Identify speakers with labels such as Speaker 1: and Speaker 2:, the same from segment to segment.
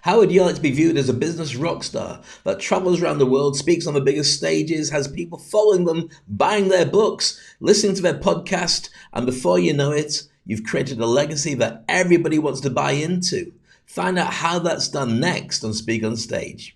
Speaker 1: How would you like to be viewed as a business rock star that travels around the world, speaks on the biggest stages, has people following them, buying their books, listening to their podcast, and before you know it, you've created a legacy that everybody wants to buy into? Find out how that's done next on Speak on Stage.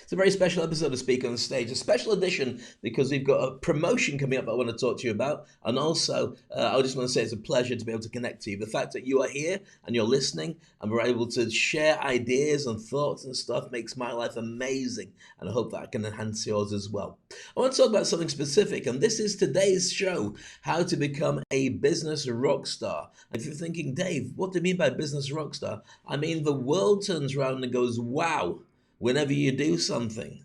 Speaker 1: It's a very special episode of Speak on Stage, a special edition because we've got a promotion coming up I want to talk to you about. And also, I just want to say it's a pleasure to be able to connect to you. The fact that you are here and you're listening and we're able to share ideas and thoughts and stuff makes my life amazing. And I hope that I can enhance yours as well. I want to talk about something specific, and this is today's show, how to become a business rock star. If you're thinking, Dave, what do you mean by business rock star? I mean, the world turns around and goes, wow, whenever you do something.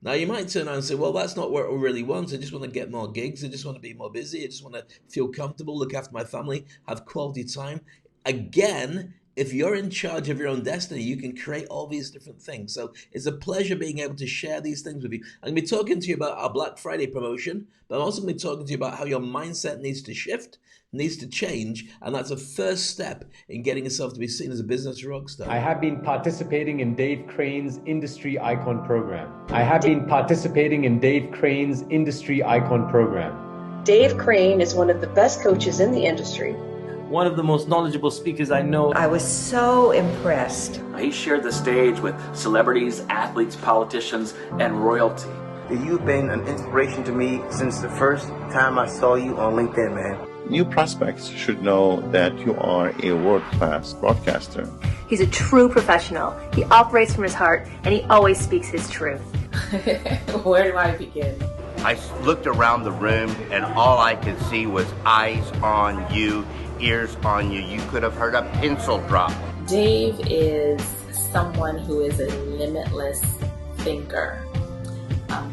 Speaker 1: Now, you might turn around and say, well, that's not what I really want. I just want to get more gigs. I just want to be more busy. I just want to feel comfortable, look after my family, have quality time. Again, if you're in charge of your own destiny, you can create all these different things. So it's a pleasure being able to share these things with you. I'm going to be talking to you about our Black Friday promotion, but I'm also going to be talking to you about how your mindset needs to shift, needs to change, and that's a first step in getting yourself to be seen as a business rock star.
Speaker 2: I have been participating in Dave Crane's Industry Icon Program.
Speaker 3: Dave Crane is one of the best coaches in the industry.
Speaker 4: One of the most knowledgeable speakers I know.
Speaker 5: I was so impressed.
Speaker 6: He shared the stage with celebrities, athletes, politicians, and royalty.
Speaker 7: You've been an inspiration to me since the first time I saw you on LinkedIn, man.
Speaker 8: New prospects should know that you are a world-class broadcaster.
Speaker 9: He's a true professional. He operates from his heart, and he always speaks his truth.
Speaker 10: Where do I begin?
Speaker 11: I looked around the room, and all I could see was eyes on you, ears on you. You could have heard a pencil drop.
Speaker 10: Dave is someone who is a limitless thinker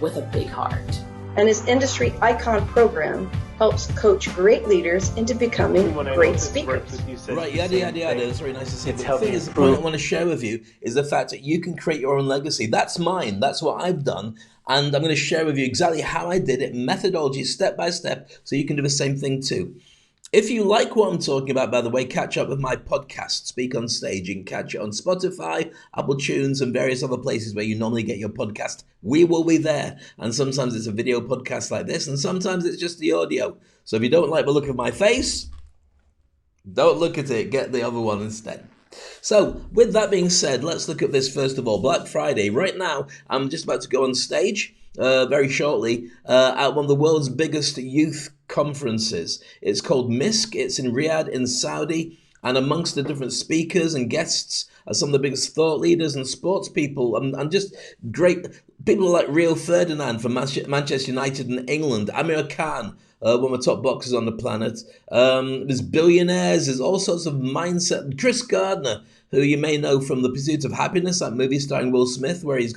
Speaker 10: with a big heart.
Speaker 3: And his Industry Icon program helps coach great leaders into becoming great speakers.
Speaker 1: Right, yada, yada, yada. It's very nice to see. But the thing is, the point I want to share with you is the fact that you can create your own legacy. That's mine. That's what I've done. And I'm going to share with you exactly how I did it, methodology, step by step, so you can do the same thing too. If you like what I'm talking about, by the way, catch up with my podcast, Speak on Stage. You can catch it on Spotify, Apple Tunes, and various other places where you normally get your podcast. We will be there. And sometimes it's a video podcast like this, and sometimes it's just the audio. So if you don't like the look of my face, don't look at it. Get the other one instead. So with that being said, let's look at this first of all. Black Friday. Right now, I'm just about to go on stage very shortly at one of the world's biggest youth conferences. It's called MISC. It's in Riyadh in Saudi, and amongst the different speakers and guests are some of the biggest thought leaders and sports people and just great people like Rio Ferdinand from Manchester United in England, Amir Khan, one of the top boxers on the planet. There's billionaires, there's all sorts of mindset. Chris Gardner, who you may know from The Pursuit of Happiness, that movie starring Will Smith, where he's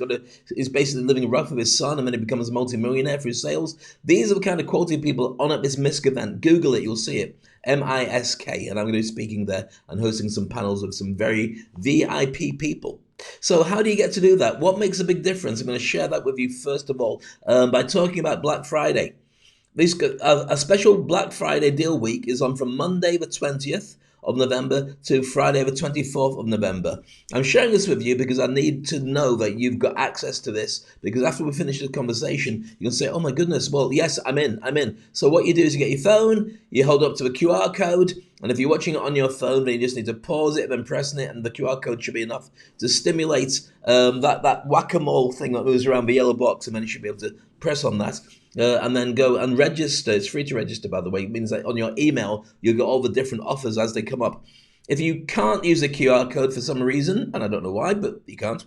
Speaker 1: basically living rough with his son and then he becomes a multi-millionaire through sales. These are the kind of quality people on at this MISC event. Google it, you'll see it. MISK, and I'm going to be speaking there and hosting some panels with some very VIP people. So how do you get to do that? What makes a big difference? I'm going to share that with you first of all by talking about Black Friday. A special Black Friday deal week is on from Monday the 20th of November to Friday the 24th of November. I'm sharing this with you because I need to know that you've got access to this, because after we finish the conversation, you can say, oh my goodness, well, yes, I'm in. So what you do is you get your phone, you hold up to the QR code, and if you're watching it on your phone, then you just need to pause it, then pressing it, and the QR code should be enough to stimulate that whack-a-mole thing that moves around the yellow box, and then you should be able to press on that. And then go and register. It's free to register, by the way. It means that on your email, you'll get all the different offers as they come up. If you can't use the QR code for some reason, and I don't know why, but you can't,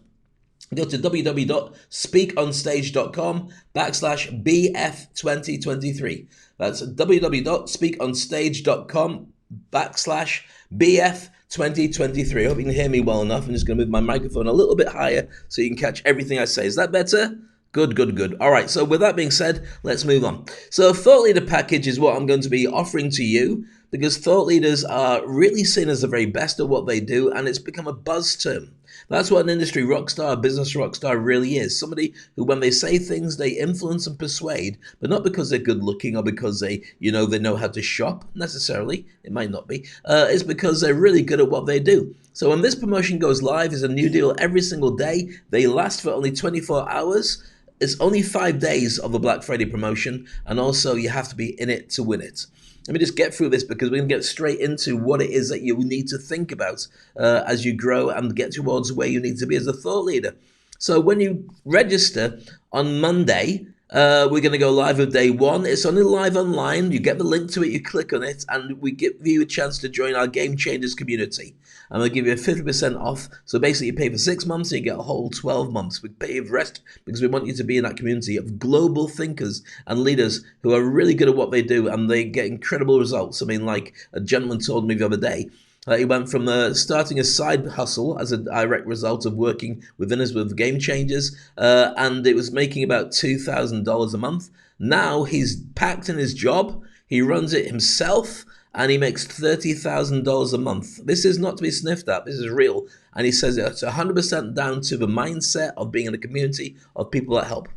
Speaker 1: go to www.speakonstage.com/BF2023. That's www.speakonstage.com/BF2023. I hope you can hear me well enough. I'm just going to move my microphone a little bit higher so you can catch everything I say. Is that better? Good. All right, so with that being said, let's move on. So a thought leader package is what I'm going to be offering to you because thought leaders are really seen as the very best at what they do, and it's become a buzz term. That's what an industry rock star, a business rock star really is. Somebody who, when they say things, they influence and persuade, but not because they're good looking or because they know how to shop necessarily. It might not be. It's because they're really good at what they do. So when this promotion goes live, it's a new deal every single day. They last for only 24 hours. It's only 5 days of the Black Friday promotion, and also you have to be in it to win it. Let me just get through this because we're going to get straight into what it is that you need to think about as you grow and get towards where you need to be as a thought leader. So when you register on Monday, we're going to go live with day one. It's only live online. You get the link to it, you click on it, and we give you a chance to join our Game Changers community. And we'll give you a 50% off. So basically you pay for 6 months and you get a whole 12 months. We pay you the rest because we want you to be in that community of global thinkers and leaders who are really good at what they do, and they get incredible results. I mean, like a gentleman told me the other day, he went from starting a side hustle as a direct result of working within us with Game Changers, and it was making about $2,000 a month. Now he's packed in his job, he runs it himself, and he makes $30,000 a month. This is not to be sniffed at, this is real. And he says it's 100% down to the mindset of being in a community of people that help.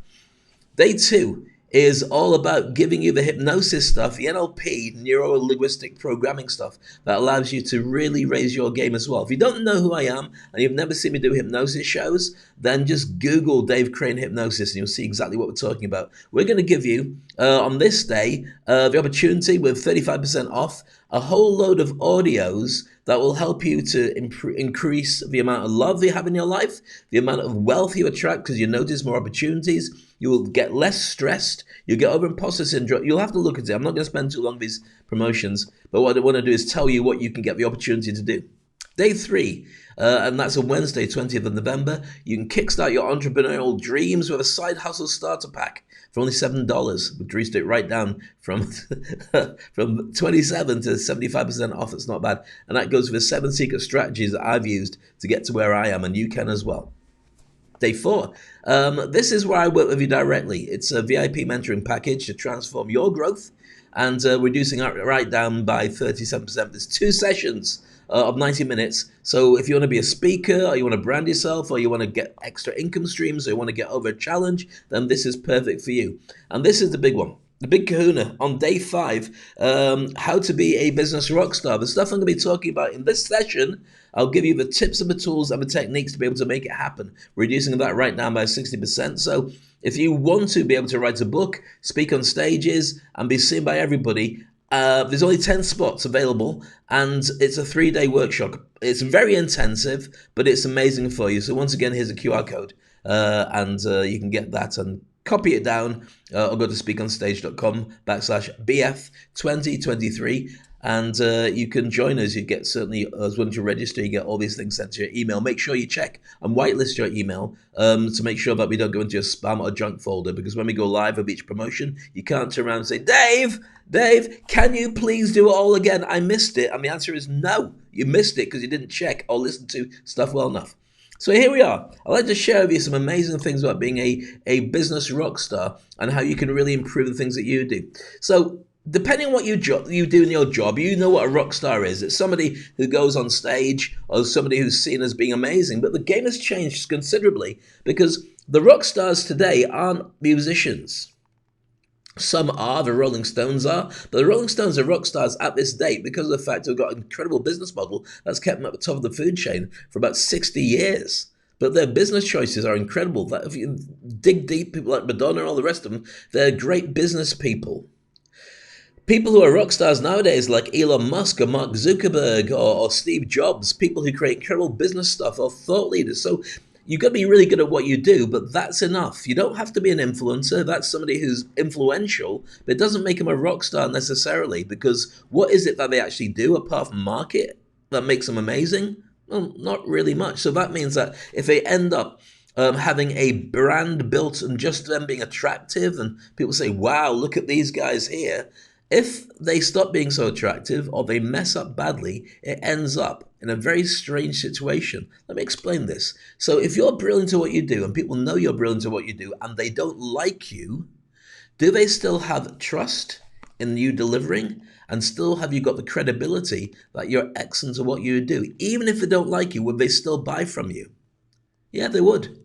Speaker 1: Day two is all about giving you the hypnosis stuff, the NLP, neuro-linguistic programming stuff that allows you to really raise your game as well. If you don't know who I am and you've never seen me do hypnosis shows, then just Google Dave Crane Hypnosis and you'll see exactly what we're talking about. We're going to give you, on this day, the opportunity with 35% off, a whole load of audios that will help you to increase the amount of love you have in your life, the amount of wealth you attract because you notice more opportunities. You will get less stressed. You'll get over imposter syndrome. You'll have to look at it. I'm not going to spend too long on these promotions, but what I want to do is tell you what you can get the opportunity to do. Day three, and that's on Wednesday, 20th of November. You can kickstart your entrepreneurial dreams with a side hustle starter pack for only $7. We reduced it right down from 27 to 75% off. It's not bad. And that goes with the 7 secret strategies that I've used to get to where I am, and you can as well. Day four, this is where I work with you directly. It's a VIP mentoring package to transform your growth and reducing it right down by 37%. There's 2 sessions of 90 minutes. So if you want to be a speaker, or you want to brand yourself, or you want to get extra income streams, or you want to get over a challenge, then this is perfect for you. And this is the big one. The big kahuna on day 5, how to be a business rock star. The stuff I'm going to be talking about in this session, I'll give you the tips and the tools and the techniques to be able to make it happen, reducing that right now by 60%. So if you want to be able to write a book, speak on stages, and be seen by everybody, there's only 10 spots available, and it's a 3-day workshop. It's very intensive, but it's amazing for you. So once again, here's a QR code, and you can get that and copy it down, or go to speakonstage.com/BF2023, and you can join us. You get certainly, as once you register, you get all these things sent to your email. Make sure you check and whitelist your email to make sure that we don't go into your spam or junk folder, because when we go live with each promotion, you can't turn around and say, Dave, can you please do it all again? I missed it. And the answer is no. You missed it because you didn't check or listen to stuff well enough. So here we are. I'd like to share with you some amazing things about being a business rock star and how you can really improve the things that you do. So depending on what you do in your job, you know what a rock star is. It's somebody who goes on stage or somebody who's seen as being amazing. But the game has changed considerably because the rock stars today aren't musicians. Some are, the Rolling Stones are, but the Rolling Stones are rock stars at this date because of the fact they've got an incredible business model that's kept them at the top of the food chain for about 60 years. But their business choices are incredible. That if you dig deep, people like Madonna and all the rest of them, they're great business people. People who are rock stars nowadays, like Elon Musk or Mark Zuckerberg or Steve Jobs, people who create incredible business stuff, or thought leaders. So you've got to be really good at what you do, but that's enough. You don't have to be an influencer. That's somebody who's influential, but it doesn't make them a rock star necessarily, because what is it that they actually do apart from market that makes them amazing? Well, not really much. So that means that if they end up having a brand built and just them being attractive, and people say, wow, look at these guys here. If they stop being so attractive or they mess up badly, it ends up in a very strange situation. Let me explain this. So if you're brilliant at what you do and people know you're brilliant at what you do and they don't like you, do they still have trust in you delivering? And still have you got the credibility that you're excellent at what you do? Even if they don't like you, would they still buy from you? Yeah, they would.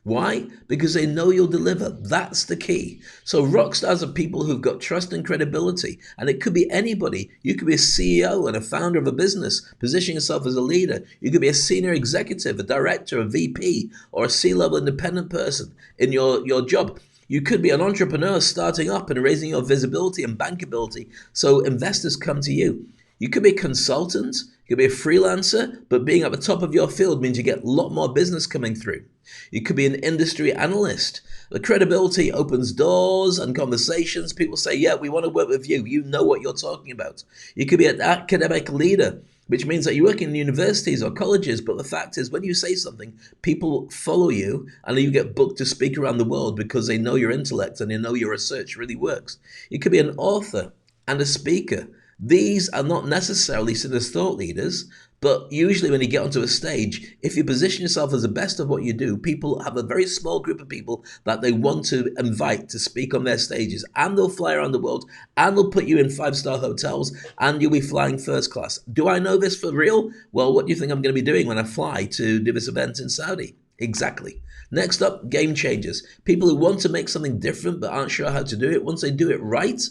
Speaker 1: Why? Because they know you'll deliver. That's the key. So rock stars are people who've got trust and credibility. And it could be anybody. You could be a CEO and a founder of a business, positioning yourself as a leader. You could be a senior executive, a director, a VP, or a C-level independent person in your job. You could be an entrepreneur starting up and raising your visibility and bankability so investors come to you. You could be a consultant, you could be a freelancer, but being at the top of your field means you get a lot more business coming through. You could be an industry analyst. The credibility opens doors and conversations. People say, yeah, we want to work with you. You know what you're talking about. You could be an academic leader, which means that you work in universities or colleges, but the fact is when you say something, people follow you and you get booked to speak around the world because they know your intellect and they know your research really works. You could be an author and a speaker. These are not necessarily seen as thought leaders, but usually when you get onto a stage, if you position yourself as the best of what you do, people have a very small group of people that they want to invite to speak on their stages, and they'll fly around the world, and they'll put you in 5-star hotels, and you'll be flying first class. Do I know this for real? Well, what do you think I'm going to be doing when I fly to do this event in Saudi? Exactly. Next up, game changers. People who want to make something different but aren't sure how to do it. Once they do it right,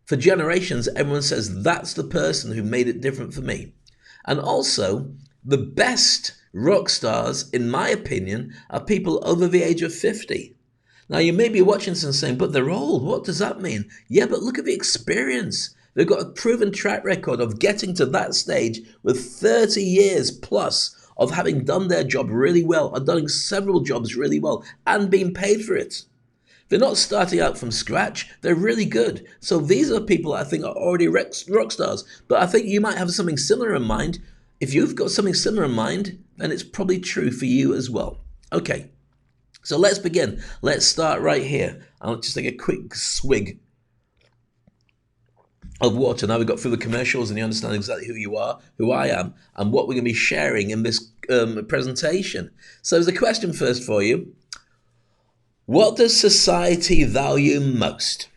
Speaker 1: for generations, everyone says, that's the person who made it different for me. And also, the best rock stars, in my opinion, are people over the age of 50. Now, you may be watching this and saying, but they're old. What does that mean? Yeah, but look at the experience. They've got a proven track record of getting to that stage with 30 years plus of having done their job really well, or done several jobs really well, and being paid for it. They're not starting out from scratch. They're really good. So these are people I think are already rock stars. But I think you might have something similar in mind. If you've got something similar in mind, then it's probably true for you as well. Okay, so let's begin. Let's start right here. I'll just take a quick swig of water. Now we've got through the commercials and you understand exactly who you are, who I am, and what we're going to be sharing in this presentation. So there's a question first for you. What does society value most?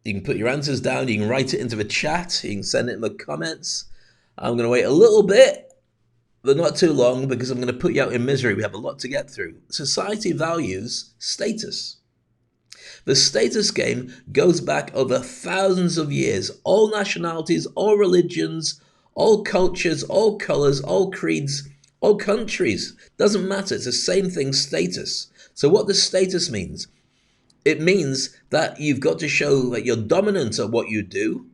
Speaker 1: You can put your answers down. You can write it into the chat. You can send it in the comments. I'm going to wait a little bit, but not too long, because I'm going to put you out in misery. We have a lot to get through. Society values status. The status game goes back over thousands of years. All nationalities, all religions, all cultures, all colors, all creeds, all countries. Doesn't matter. It's the same thing, status. So what does status means? It means that you've got to show that you're dominant at what you do,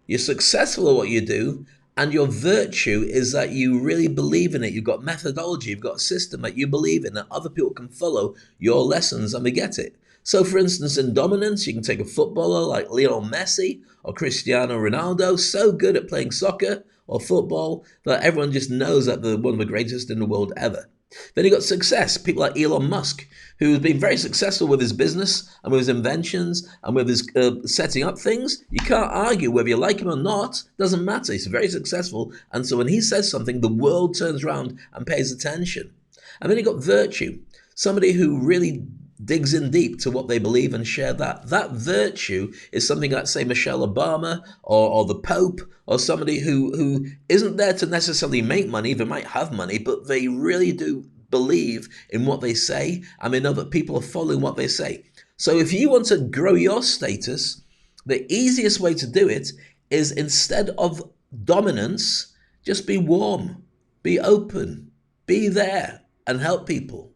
Speaker 1: you're successful at what you do, and your virtue is that you really believe in it. You've got methodology, you've got a system that you believe in, that other people can follow your lessons and they get it. So for instance, in dominance, you can take a footballer like Lionel Messi or Cristiano Ronaldo, so good at playing soccer or football that everyone just knows that they're one of the greatest in the world ever. Then you've got success, people like Elon Musk, who's been very successful with his business and with his inventions and with his setting up things. You can't argue whether you like him or not. Doesn't matter. He's very successful. And so when he says something, the world turns around and pays attention. And then you've got virtue, somebody who really digs in deep to what they believe and share that. That virtue is something like, say, Michelle Obama or the Pope, or somebody who isn't there to necessarily make money. They might have money, but they really do believe in what they say, and they know that people are following what they say. So if you want to grow your status, the easiest way to do it is, instead of dominance, just be warm, be open, be there and help people.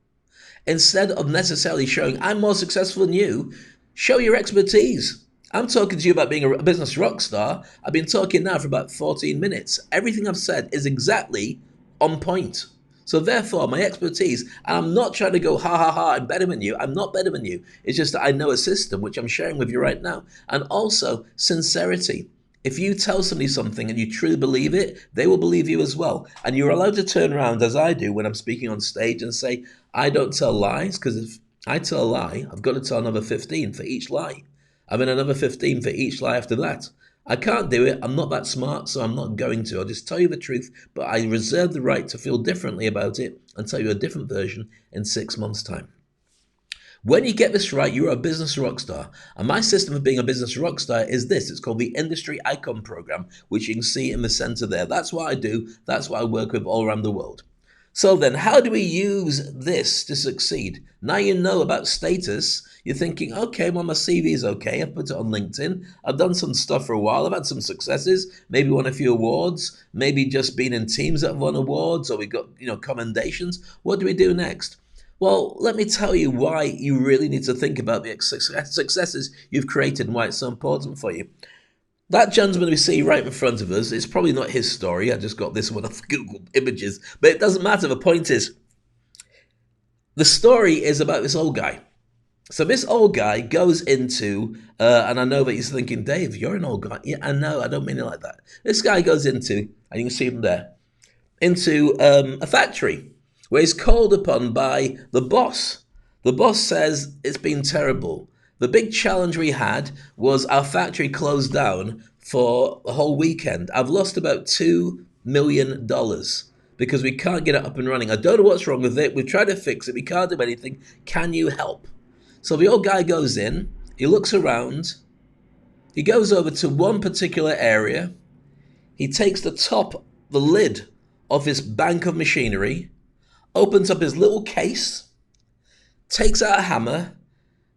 Speaker 1: Instead of necessarily showing, I'm more successful than you, show your expertise. I'm talking to you about being a business rock star. I've been talking now for about 14 minutes. Everything I've said is exactly on point. So therefore, my expertise, and I'm not trying to go, ha, ha, ha, I'm better than you. I'm not better than you. It's just that I know a system, which I'm sharing with you right now. And also, sincerity. If you tell somebody something and you truly believe it, they will believe you as well. And you're allowed to turn around, as I do when I'm speaking on stage, and say, I don't tell lies, because if I tell a lie, I've got to tell another 15 for each lie. And then another 15 for each lie after that. I can't do it. I'm not that smart, so I'm not going to. I'll just tell you the truth, but I reserve the right to feel differently about it and tell you a different version in 6 months' time. When you get this right, you're a business rock star. And my system of being a business rock star is this. It's called the Industry Icon Program, which you can see in the center there. That's what I do. That's what I work with all around the world. So then, how do we use this to succeed? Now you know about status. You're thinking, okay, well, my CV is okay. I've put it on LinkedIn. I've done some stuff for a while. I've had some successes, maybe won a few awards, maybe just been in teams that have won awards, or we got, commendations. What do we do next? Well, let me tell you why you really need to think about the successes you've created and why it's so important for you. That gentleman we see right in front of us, it's probably not his story. I just got this one off Google Images, but it doesn't matter. The point is, the story is about this old guy. So this old guy goes into, and I know that he's thinking, Dave, you're an old guy. Yeah, I know, I don't mean it like that. This guy goes into, and you can see him there, into a factory where he's called upon by the boss. The boss says, it's been terrible. The big challenge we had was our factory closed down for a whole weekend. I've lost about $2 million because we can't get it up and running. I don't know what's wrong with it. We've tried to fix it. We can't do anything. Can you help? So the old guy goes in. He looks around. He goes over to one particular area. He takes the lid of his bank of machinery, opens up his little case, takes out a hammer,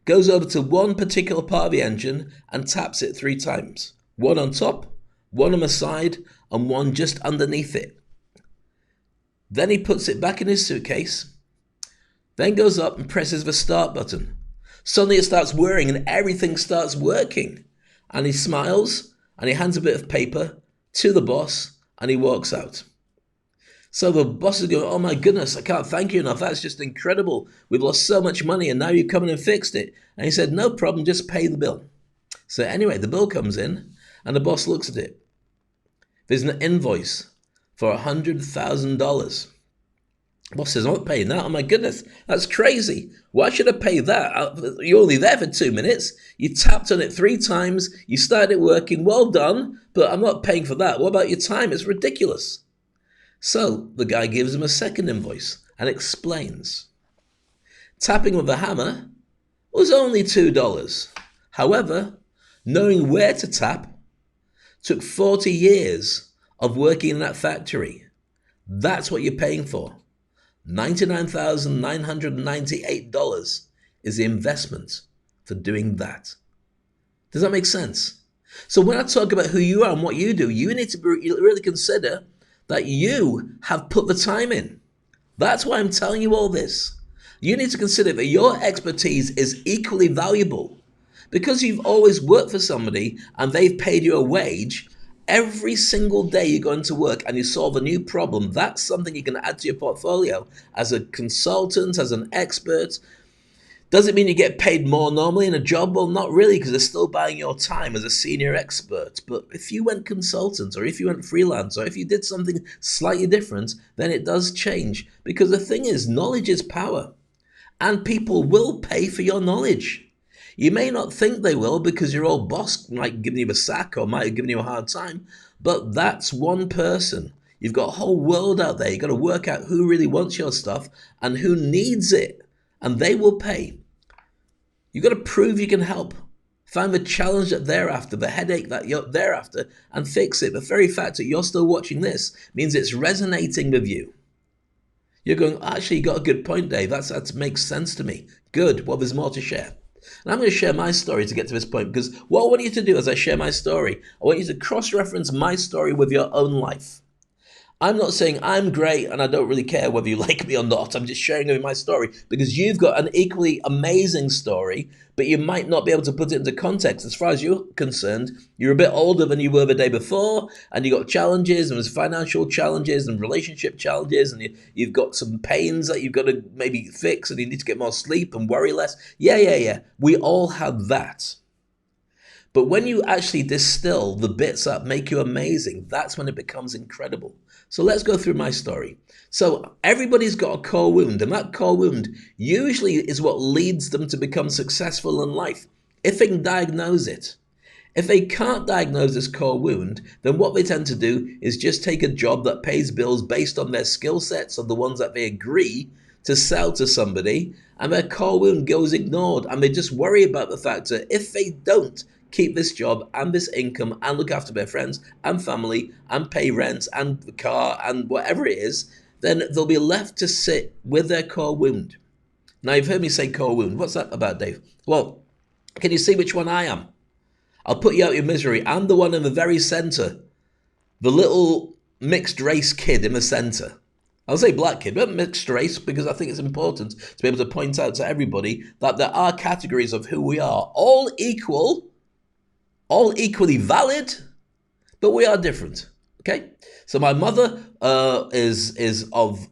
Speaker 1: goes over to one particular part of the engine and taps it 3 times. One on top, one on the side, and one just underneath it. Then he puts it back in his suitcase, then goes up and presses the start button. Suddenly it starts whirring and everything starts working. And he smiles and he hands a bit of paper to the boss and he walks out. So the boss is going, oh my goodness, I can't thank you enough. That's just incredible. We've lost so much money and now you're coming and fixed it. And he said, no problem, just pay the bill. So anyway, the bill comes in and the boss looks at it. There's an invoice for $100,000. Boss says, I'm not paying that. Oh my goodness, that's crazy. Why should I pay that? You're only there for 2 minutes. You tapped on it 3 times. You started working. Well done, but I'm not paying for that. What about your time? It's ridiculous. So the guy gives him a second invoice and explains. Tapping with the hammer was only $2. However, knowing where to tap took 40 years of working in that factory. That's what you're paying for. $99,998 is the investment for doing that. Does that make sense? So when I talk about who you are and what you do, you need to really consider that you have put the time in. That's why I'm telling you all this. You need to consider that your expertise is equally valuable. Because you've always worked for somebody and they've paid you a wage, every single day you go into work and you solve a new problem, that's something you can add to your portfolio as a consultant, as an expert. Does it mean you get paid more normally in a job? Well, not really, because they're still buying your time as a senior expert. But if you went consultant, or if you went freelance, or if you did something slightly different, then it does change. Because the thing is, knowledge is power. And people will pay for your knowledge. You may not think they will because your old boss might give you a sack or might have given you a hard time, but that's one person. You've got a whole world out there. You've got to work out who really wants your stuff and who needs it, and they will pay. You've got to prove you can help. Find the challenge that they're after, the headache that they're after, and fix it. The very fact that you're still watching this means it's resonating with you. You're going, actually, you got a good point, Dave. That makes sense to me. Good. Well, there's more to share. And I'm going to share my story to get to this point, because what I want you to do as I share my story, I want you to cross-reference my story with your own life. I'm not saying I'm great and I don't really care whether you like me or not. I'm just sharing with you my story because you've got an equally amazing story, but you might not be able to put it into context. As far as you're concerned, you're a bit older than you were the day before, and you got challenges, and there's financial challenges and relationship challenges, and you've got some pains that you've got to maybe fix, and you need to get more sleep and worry less. Yeah. We all have that. But when you actually distill the bits that make you amazing, that's when it becomes incredible. So let's go through my story. So everybody's got a core wound, and that core wound usually is what leads them to become successful in life, if they can diagnose it. If they can't diagnose this core wound, then what they tend to do is just take a job that pays bills based on their skill sets or the ones that they agree to sell to somebody, and their core wound goes ignored, and they just worry about the fact that if they don't keep this job and this income and look after their friends and family and pay rent and the car and whatever it is, then they'll be left to sit with their core wound. Now, you've heard me say core wound. What's that about, Dave? Well, can you see which one I am? I'll put you out of your misery. I'm the one in the very center, the little mixed race kid in the center. I'll say black kid, but mixed race, because I think it's important to be able to point out to everybody that there are categories of who we are, all equal, all equally valid, but we are different. Okay, so my mother is of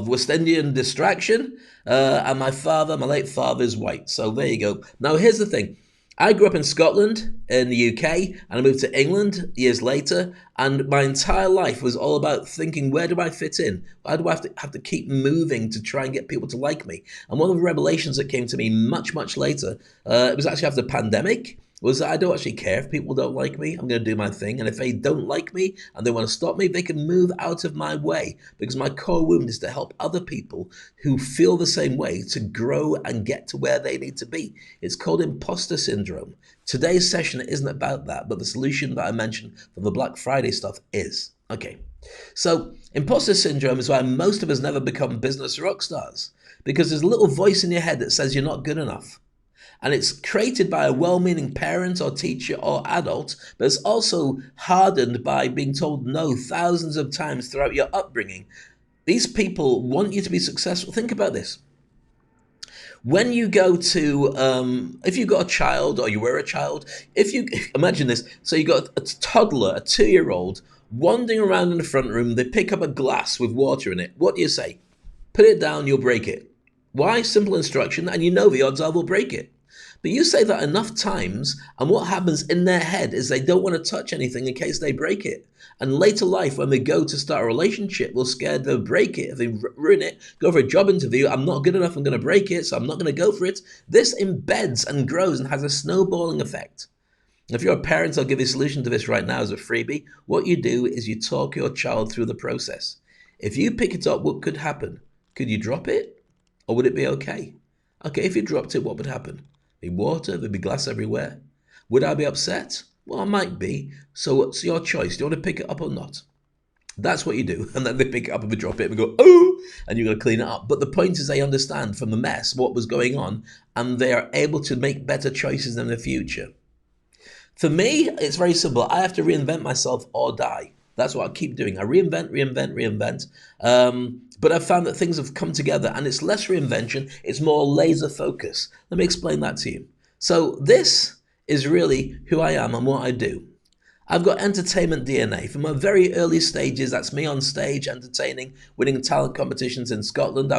Speaker 1: West Indian distraction, and my father, my late father, is white. So there you go. Now here's the thing. I grew up in Scotland, in the UK, and I moved to England years later, and my entire life was all about thinking, where do I fit in? Why do I have to keep moving to try and get people to like me? And one of the revelations that came to me much, much later, it was actually after the pandemic, was that I don't actually care if people don't like me. I'm going to do my thing. And if they don't like me and they want to stop me, they can move out of my way, because my core wound is to help other people who feel the same way to grow and get to where they need to be. It's called imposter syndrome. Today's session isn't about that, but the solution that I mentioned from the Black Friday stuff is. Okay, so imposter syndrome is why most of us never become business rock stars, because there's a little voice in your head that says you're not good enough. And it's created by a well-meaning parent or teacher or adult, but it's also hardened by being told no thousands of times throughout your upbringing. These people want you to be successful. Think about this. When you go to, if you've got a child or you were a child, if you imagine this, so you got a toddler, a 2-year-old, wandering around in the front room, they pick up a glass with water in it. What do you say? Put it down, you'll break it. Why? Simple instruction, and you know the odds are they'll break it. But you say that enough times, and what happens in their head is they don't want to touch anything in case they break it. And later life, when they go to start a relationship, they're scared they'll break it. If they ruin it, go for a job interview, I'm not good enough, I'm going to break it, so I'm not going to go for it. This embeds and grows and has a snowballing effect. If you're a parent, I'll give you a solution to this right now as a freebie. What you do is you talk your child through the process. If you pick it up, what could happen? Could you drop it? Or would it be okay? Okay, if you dropped it, what would happen? There'd be water, there'd be glass everywhere. Would I be upset? Well, I might be. So it's your choice. Do you want to pick it up or not? That's what you do. And then they pick it up and they drop it and go, oh, and you've got to clean it up. But the point is they understand from the mess what was going on, and they are able to make better choices in the future. For me, it's very simple. I have to reinvent myself or die. That's what I keep doing. I reinvent. But I've found that things have come together, and it's less reinvention, it's more laser focus. Let me explain that to you. So this is really who I am and what I do. I've got entertainment DNA. From my very early stages, that's me on stage entertaining, winning talent competitions in Scotland.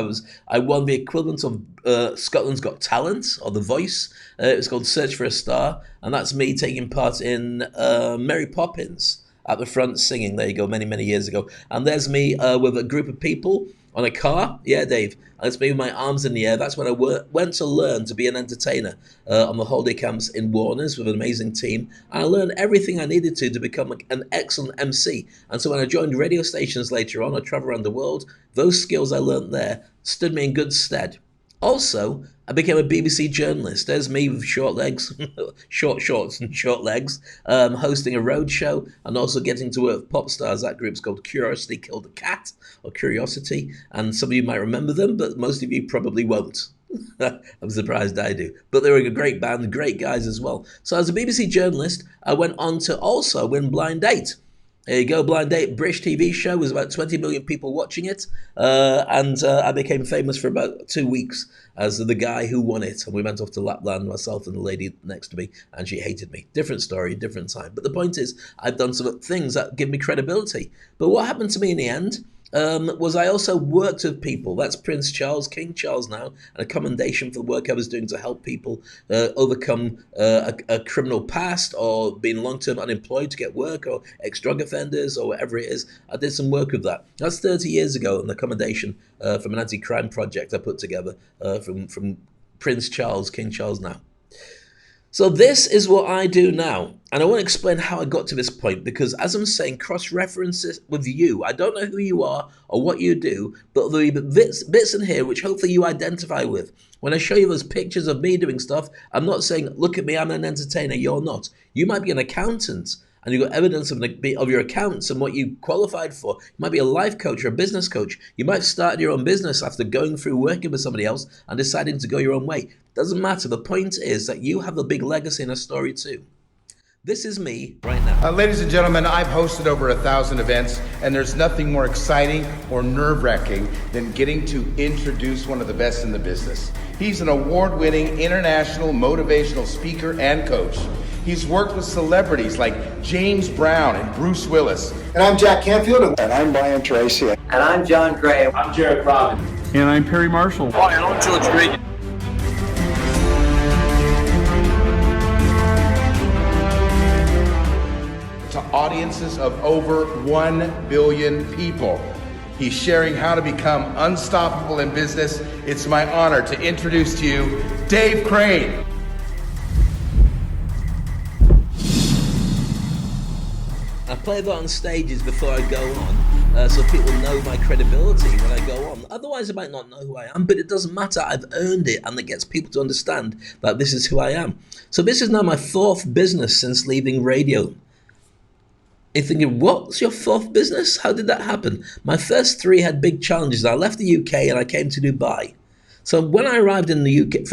Speaker 1: I won the equivalent of Scotland's Got Talent, or The Voice. It's called Search for a Star, and that's me taking part in Mary Poppins at the front singing. There you go, many, many years ago. And there's me with a group of people on a car. Yeah, Dave. And it's me with my arms in the air. That's when I went to learn to be an entertainer on the holiday camps in Warners with an amazing team. And I learned everything I needed to become an excellent MC. And so when I joined radio stations later on, I traveled around the world, those skills I learned there stood me in good stead. Also, I became a BBC journalist. There's me with short legs, short shorts and short legs, hosting a road show and also getting to work with pop stars. That group's called Curiosity Killed a Cat, or Curiosity, and some of you might remember them, but most of you probably won't. I'm surprised I do. But they were a great band, great guys as well. So as a BBC journalist, I went on to also win Blind Date. There you go, Blind Date, British TV show, was about 20 million people watching it, and I became famous for about 2 weeks as the guy who won it, and we went off to Lapland, myself and the lady next to me, and she hated me. Different story, different time. But the point is, I've done some things that give me credibility. But what happened to me in the end was I also worked with people. That's Prince Charles, King Charles now, and a commendation for the work I was doing to help people overcome a criminal past or being long-term unemployed to get work, or ex-drug offenders or whatever it is. I did some work with that. That's 30 years ago, and the commendation from an anti-crime project I put together from Prince Charles, King Charles now. So this is what I do now. And I want to explain how I got to this point, because as I'm saying, cross-references with you. I don't know who you are or what you do, but there'll be bits in here which hopefully you identify with. When I show you those pictures of me doing stuff, I'm not saying, look at me, I'm an entertainer, you're not. You might be an accountant, and you've got evidence of your accounts and what you qualified for. You might be a life coach or a business coach. You might have started your own business after going through working with somebody else and deciding to go your own way. Doesn't matter. The point is that you have a big legacy and a story too. This is me right now.
Speaker 12: Ladies and gentlemen, I've hosted over 1,000 events, and there's nothing more exciting or nerve-wracking than getting to introduce one of the best in the business. He's an award-winning international motivational speaker and coach. He's worked with celebrities like James Brown and Bruce Willis.
Speaker 13: And I'm Jack Canfield. And I'm Brian Tracy.
Speaker 14: And I'm John Gray.
Speaker 15: I'm Jared Robin.
Speaker 16: And I'm Perry Marshall.
Speaker 17: Hi, and I'm George Regan.
Speaker 12: To audiences of over 1 billion people. He's sharing how to become unstoppable in business. It's my honor to introduce to you Dave Crane.
Speaker 1: I play that on stages before I go on, so people know my credibility when I go on. Otherwise, I might not know who I am, but it doesn't matter. I've earned it, and it gets people to understand that this is who I am. So this is now my 4th business since leaving radio. You're thinking, what's your 4th business? How did that happen? My first 3 had big challenges. I left the UK and I came to Dubai. So when I arrived in the UK,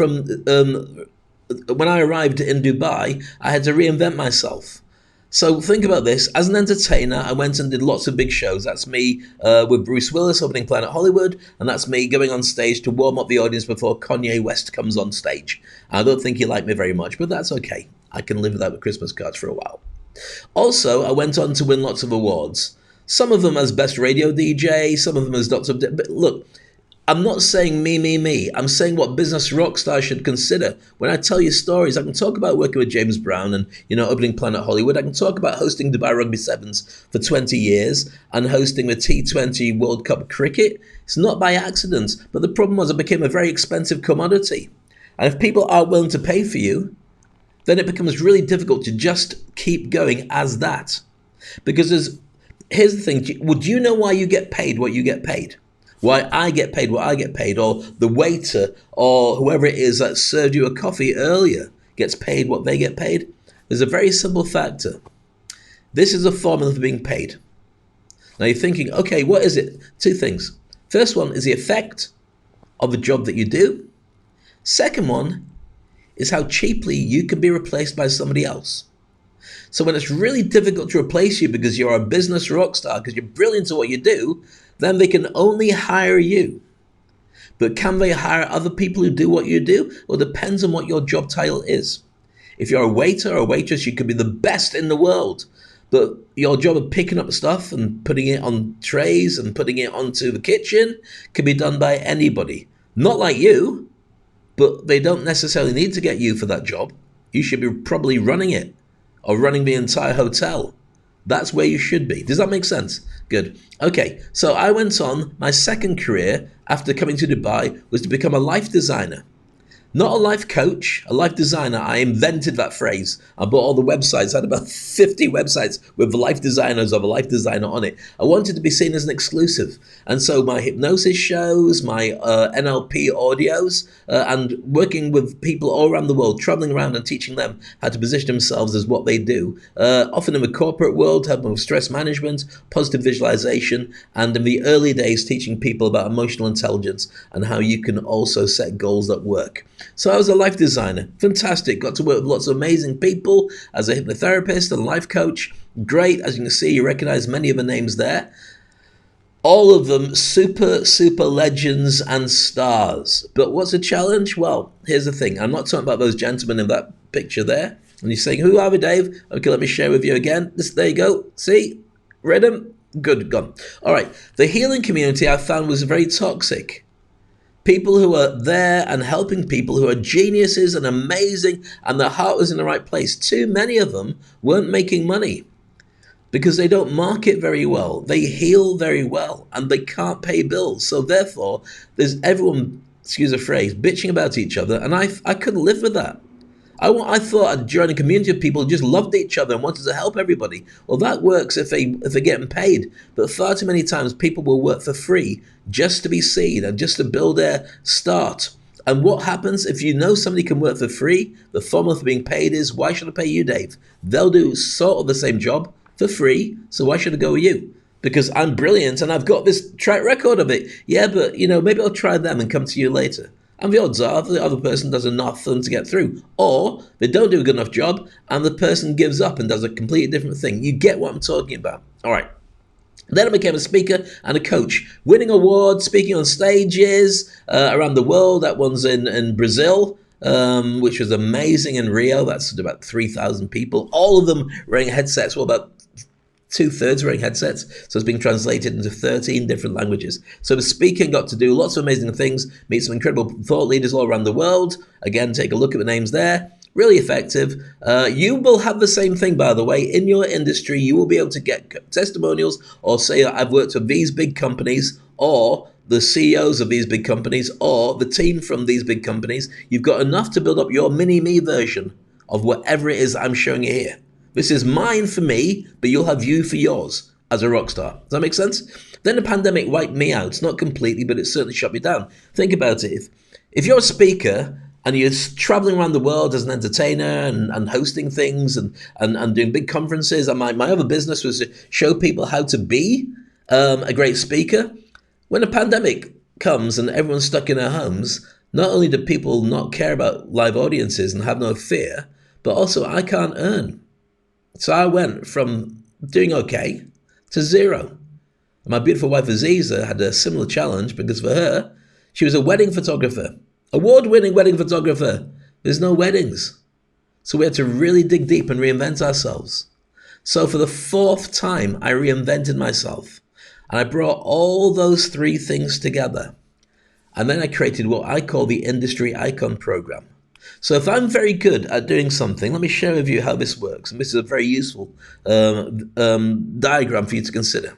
Speaker 1: when I arrived in Dubai, I had to reinvent myself. So think about this. As an entertainer, I went and did lots of big shows. That's me with Bruce Willis opening Planet Hollywood, and that's me going on stage to warm up the audience before Kanye West comes on stage. I don't think he liked me very much, but that's okay. I can live without the Christmas cards for a while. Also, I went on to win lots of awards. Some of them as Best Radio DJ, some of them as Dr. But look, I'm not saying me. I'm saying what business rock stars should consider. When I tell you stories, I can talk about working with James Brown and, opening Planet Hollywood. I can talk about hosting Dubai Rugby Sevens for 20 years and hosting the T20 World Cup cricket. It's not by accident. But the problem was it became a very expensive commodity. And if people aren't willing to pay for you, then it becomes really difficult to just keep going as that. Because here's the thing. Would you know why you get paid what you get paid? Why I get paid what I get paid, or the waiter or whoever it is that served you a coffee earlier gets paid what they get paid? There's a very simple factor. This is a formula for being paid. Now you're thinking, okay, what is it? 2 things. First one is the effect of the job that you do. Second one is how cheaply you can be replaced by somebody else. So when it's really difficult to replace you because you're a business rock star, because you're brilliant at what you do, then they can only hire you. But can they hire other people who do what you do? Well, it depends on what your job title is. If you're a waiter or a waitress, you could be the best in the world. But your job of picking up stuff and putting it on trays and putting it onto the kitchen can be done by anybody. Not like you, but they don't necessarily need to get you for that job. You should be probably running it or running the entire hotel. That's where you should be. Does that make sense? Good. Okay, so I went on. My second career after coming to Dubai was to become a life designer. Not a life coach, a life designer. I invented that phrase. I bought all the websites. I had about 50 websites with life designers of a life designer on it. I wanted to be seen as an exclusive. And so my hypnosis shows, my NLP audios, and working with people all around the world, traveling around and teaching them how to position themselves as what they do. Often in the corporate world, helping with stress management, positive visualization, and in the early days, teaching people about emotional intelligence and how you can also set goals that work. So I was a life designer. Fantastic. Got to work with lots of amazing people as a hypnotherapist and life coach. Great. As you can see, you recognize many of the names there. All of them super legends and stars. But what's the challenge? Well, here's the thing. I'm not talking about those gentlemen in that picture there. And you're saying, who are we, Dave? Okay, let me share with you again. There you go. See? Read them? Good. Gone. All right. The healing community I found was very toxic. People who are there and helping people who are geniuses and amazing and their heart was in the right place. Too many of them weren't making money because they don't market very well. They heal very well and they can't pay bills. So therefore, there's everyone, excuse the phrase, bitching about each other. And I couldn't live with that. I thought I'd join a community of people who just loved each other and wanted to help everybody. Well, that works if they're getting paid. But far too many times people will work for free just to be seen and just to build their start. And what happens if you know somebody can work for free? The formula for being paid is, why should I pay you, Dave? They'll do sort of the same job for free, so why should I go with you? Because I'm brilliant and I've got this track record of it. Yeah, but maybe I'll try them and come to you later. And the odds are the other person does enough for them to get through. Or they don't do a good enough job and the person gives up and does a completely different thing. You get what I'm talking about. All right. Then I became a speaker and a coach, winning awards, speaking on stages around the world. That one's in Brazil, which was amazing, in Rio. That's about 3,000 people, all of them wearing headsets. Well, about 2/3 wearing headsets. So it's being translated into 13 different languages. So the speaking got to do lots of amazing things, meet some incredible thought leaders all around the world. Again, take a look at the names there. Really effective. You will have the same thing, by the way, in your industry. You will be able to get testimonials or say, I've worked with these big companies, or the CEOs of these big companies, or the team from these big companies. You've got enough to build up your mini-me version of whatever it is I'm showing you here. This is mine for me, but you'll have you for yours as a rock star. Does that make sense? Then the pandemic wiped me out. Not completely, but it certainly shut me down. Think about it. If you're a speaker and you're traveling around the world as an entertainer and hosting things and doing big conferences, and my other business was to show people how to be a great speaker. When a pandemic comes and everyone's stuck in their homes, not only do people not care about live audiences and have no fear, but also I can't earn. So I went from doing okay to zero. And my beautiful wife Aziza had a similar challenge, because for her, she was a wedding photographer, award-winning wedding photographer. There's no weddings. So we had to really dig deep and reinvent ourselves. So for the 4th time, I reinvented myself. And I brought all those 3 things together. And then I created what I call the Industry Icon Program. So if I'm very good at doing something, let me share with you how this works. And this is a very useful diagram for you to consider.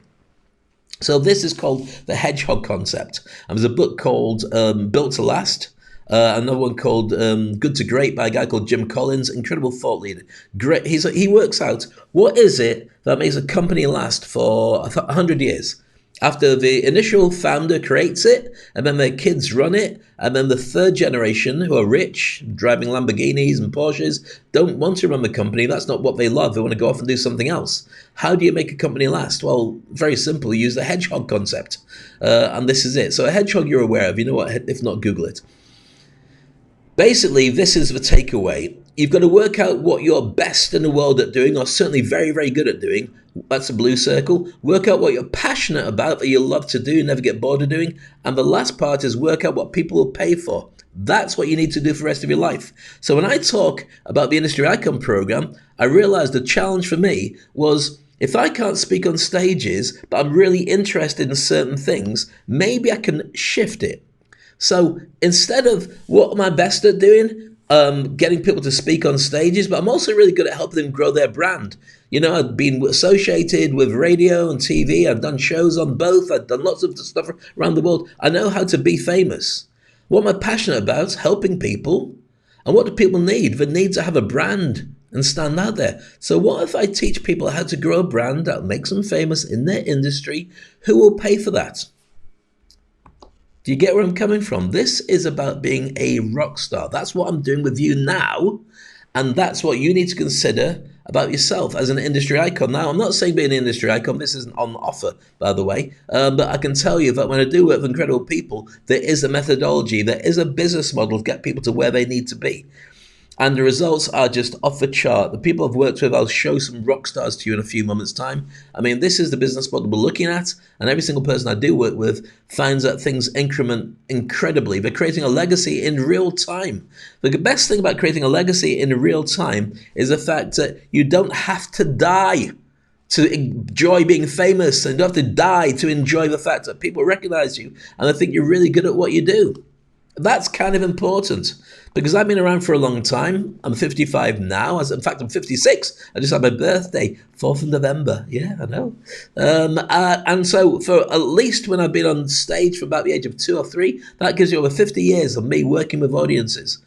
Speaker 1: So this is called the hedgehog concept. And there's a book called Built to Last. Another one called Good to Great by a guy called Jim Collins, incredible thought leader. Great. He works out what is it that makes a company last for 100 years. After the initial founder creates it, and then their kids run it, and then the 3rd generation, who are rich, driving Lamborghinis and Porsches, don't want to run the company. That's not what they love. They want to go off and do something else. How do you make a company last? Well, very simple. You use the hedgehog concept. And this is it. So a hedgehog you're aware of. You know what? If not, Google it. Basically, this is the takeaway. You've got to work out what you're best in the world at doing, or certainly very, very good at doing. That's a blue circle. Work out what you're passionate about, that you love to do, never get bored of doing. And the last part is work out what people will pay for. That's what you need to do for the rest of your life. So when I talk about the Industry Icon Program, I realized the challenge for me was, if I can't speak on stages, but I'm really interested in certain things, maybe I can shift it. So instead of what am I best at doing, getting people to speak on stages, but I'm also really good at helping them grow their brand. You know, I've been associated with radio and TV. I've done shows on both. I've done lots of stuff around the world. I know how to be famous. What am I passionate about? Helping people. And what do people need? They need to have a brand and stand out there. So what if I teach people how to grow a brand that makes them famous in their industry? Who will pay for that? Do you get where I'm coming from? This is about being a rock star. That's what I'm doing with you now. And that's what you need to consider about yourself as an industry icon. Now, I'm not saying being an industry icon. This isn't on offer, by the way. But I can tell you that when I do work with incredible people, there is a methodology. There is a business model to get people to where they need to be. And the results are just off the chart. The people I've worked with, I'll show some rock stars to you in a few moments' time. I mean, this is the business model we're looking at, and every single person I do work with finds that things increment incredibly. They're creating a legacy in real time. The best thing about creating a legacy in real time is the fact that you don't have to die to enjoy being famous, and you don't have to die to enjoy the fact that people recognize you and they think you're really good at what you do. That's kind of important, because I've been around for a long time. I'm 55 now. In fact, I'm 56. I just had my birthday, 4th of November. Yeah, I know. And so for at least when I've been on stage for about the age of 2 or 3, that gives you over 50 years of me working with audiences.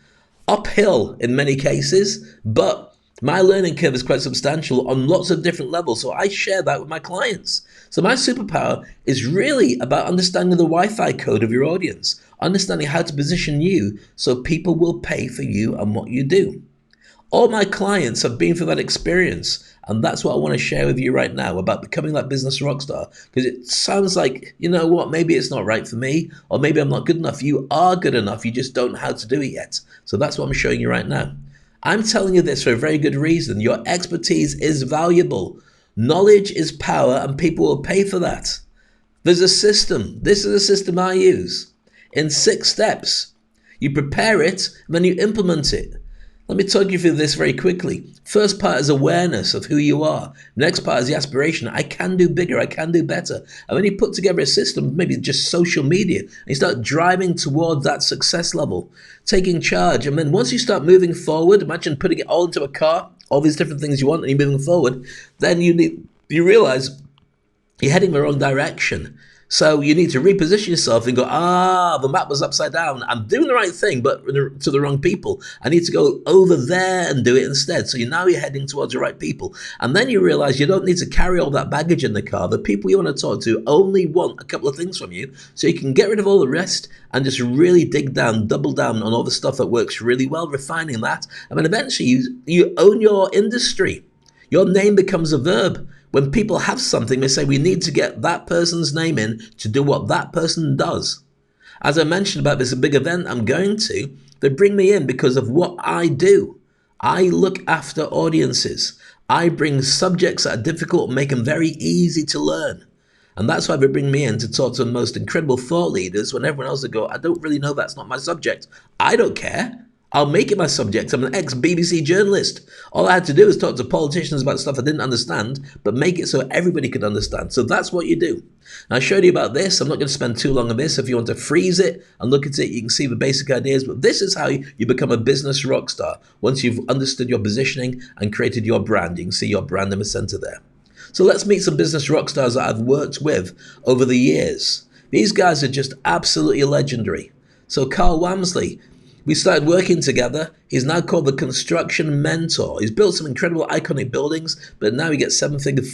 Speaker 1: uphill in many cases, but my learning curve is quite substantial on lots of different levels. So I share that with my clients. So my superpower is really about understanding the Wi-Fi code of your audience, understanding how to position you so people will pay for you and what you do. All my clients have been through that experience. And that's what I want to share with you right now about becoming that business rock star. Because it sounds like, you know what, maybe it's not right for me, or maybe I'm not good enough. You are good enough. You just don't know how to do it yet. So that's what I'm showing you right now. I'm telling you this for a very good reason. Your expertise is valuable. Knowledge is power, and people will pay for that. There's a system. This is a system I use in 6 steps. You prepare it, and then you implement it. Let me talk you through this very quickly. First part is awareness of who you are. Next part is the aspiration. I can do bigger. I can do better. And when you put together a system, maybe just social media, and you start driving towards that success level, taking charge. And then once you start moving forward, imagine putting it all into a car, all these different things you want, and you're moving forward, then you realize you're heading the wrong direction. So you need to reposition yourself and go, the map was upside down. I'm doing the right thing, but to the wrong people. I need to go over there and do it instead. So now you're heading towards the right people. And then you realize you don't need to carry all that baggage in the car. The people you want to talk to only want a couple of things from you. So you can get rid of all the rest and just really dig down, double down on all the stuff that works really well, refining that. And then eventually you own your industry. Your name becomes a verb. When people have something, they say, we need to get that person's name in to do what that person does. As I mentioned about this big event I'm going to, they bring me in because of what I do. I look after audiences. I bring subjects that are difficult and make them very easy to learn. And that's why they bring me in to talk to the most incredible thought leaders when everyone else would go, I don't really know, that's not my subject. I don't care. I'll make it my subject. I'm an ex-BBC journalist. All I had to do was talk to politicians about stuff I didn't understand, but make it so everybody could understand. So that's what you do. And I showed you about this. I'm not going to spend too long on this. If you want to freeze it and look at it, you can see the basic ideas. But this is how you become a business rock star. Once you've understood your positioning and created your brand, you can see your brand in the center there. So let's meet some business rock stars that I've worked with over the years. These guys are just absolutely legendary. So Carl Wamsley, we started working together. He's now called the Construction Mentor. He's built some incredible iconic buildings, but now he gets 7-figure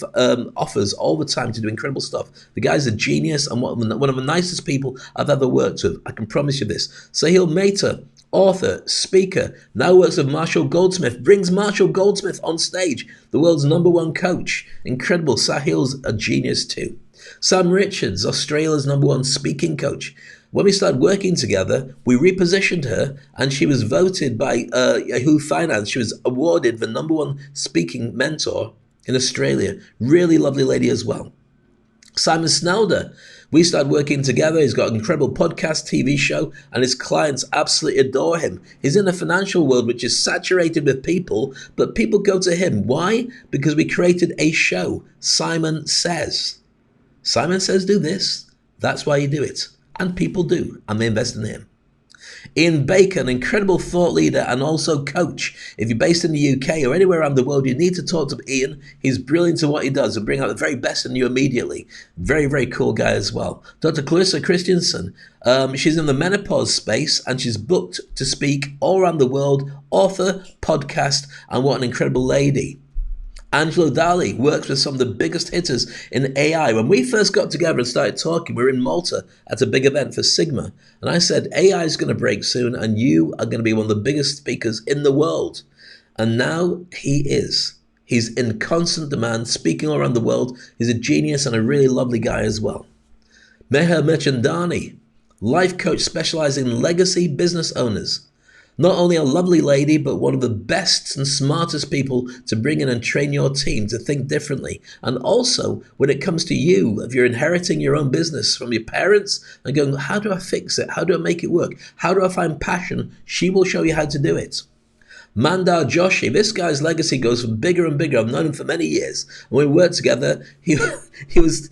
Speaker 1: offers all the time to do incredible stuff. The guy's a genius and one of the nicest people I've ever worked with. I can promise you this. Sahil Mehta, author, speaker, now works with Marshall Goldsmith, brings Marshall Goldsmith on stage, the world's #1 coach. Incredible. Sahil's a genius too. Sam Richards, Australia's #1 speaking coach. When we started working together, we repositioned her and she was voted by Yahoo Finance. She was awarded the #1 speaking mentor in Australia. Really lovely lady as well. Simon Snelder, we started working together. He's got an incredible podcast, TV show, and his clients absolutely adore him. He's in the financial world, which is saturated with people, but people go to him. Why? Because we created a show, Simon Says. Simon Says do this. That's why you do it. And people do, and they invest in him. Ian Baker, an incredible thought leader and also coach. If you're based in the UK or anywhere around the world, you need to talk to Ian. He's brilliant at what he does and bring out the very best in you immediately. Very, very cool guy as well. Dr. Clarissa Christensen, she's in the menopause space and she's booked to speak all around the world, author, podcast, and what an incredible lady. Angelo Dali works with some of the biggest hitters in AI. When we first got together and started talking, we were in Malta at a big event for Sigma. And I said, AI is going to break soon and you are going to be one of the biggest speakers in the world. And now he is. He's in constant demand, speaking all around the world. He's a genius and a really lovely guy as well. Meher Merchandani, life coach specializing in legacy business owners. Not only a lovely lady, but one of the best and smartest people to bring in and train your team to think differently. And also, when it comes to you, if you're inheriting your own business from your parents and going, how do I fix it? How do I make it work? How do I find passion? She will show you how to do it. Mandar Joshi, this guy's legacy goes from bigger and bigger. I've known him for many years. When we worked together, he was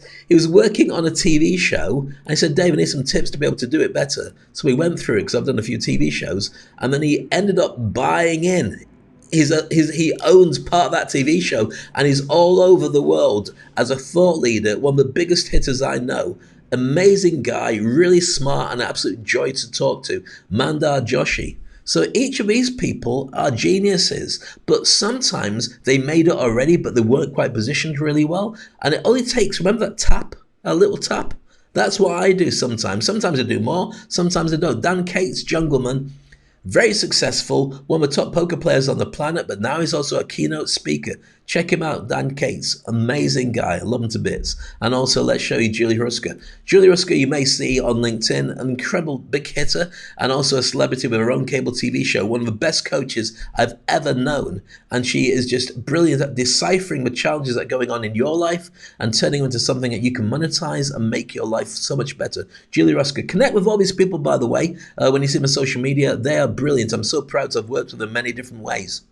Speaker 1: working on a TV show. I said, Dave, I need some tips to be able to do it better. So we went through it because I've done a few TV shows. And then he ended up buying in. He owns part of that TV show and he's all over the world as a thought leader, one of the biggest hitters I know. Amazing guy, really smart and an absolute joy to talk to. Mandar Joshi. So each of these people are geniuses, but sometimes they made it already, but they weren't quite positioned really well. And it only takes, remember that tap, a little tap? That's what I do sometimes. Sometimes I do more, sometimes I don't. Dan Cates, Jungleman, very successful, one of the top poker players on the planet, but now he's also a keynote speaker. Check him out, Dan Cates, amazing guy, I love him to bits. And also, let's show you Julie Rusker. Julie Rusker, you may see on LinkedIn, an incredible big hitter, and also a celebrity with her own cable TV show, one of the best coaches I've ever known. And she is just brilliant at deciphering the challenges that are going on in your life and turning them into something that you can monetize and make your life so much better. Julie Rusker, connect with all these people, by the way. When you see them on social media, they are brilliant. I'm so proud to have worked with them in many different ways.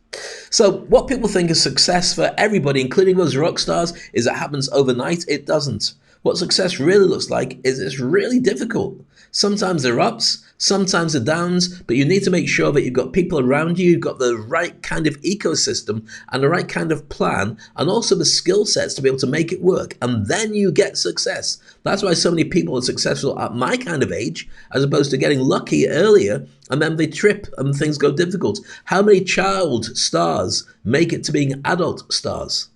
Speaker 1: So what people think is success for everybody, including those rock stars, is it happens overnight. It doesn't. What success really looks like is it's really difficult. Sometimes there are ups, sometimes there are downs, but you need to make sure that you've got people around you, you've got the right kind of ecosystem and the right kind of plan, and also the skill sets to be able to make it work. And then you get success. That's why so many people are successful at my kind of age, as opposed to getting lucky earlier, and then they trip and things go difficult. How many child stars make it to being adult stars?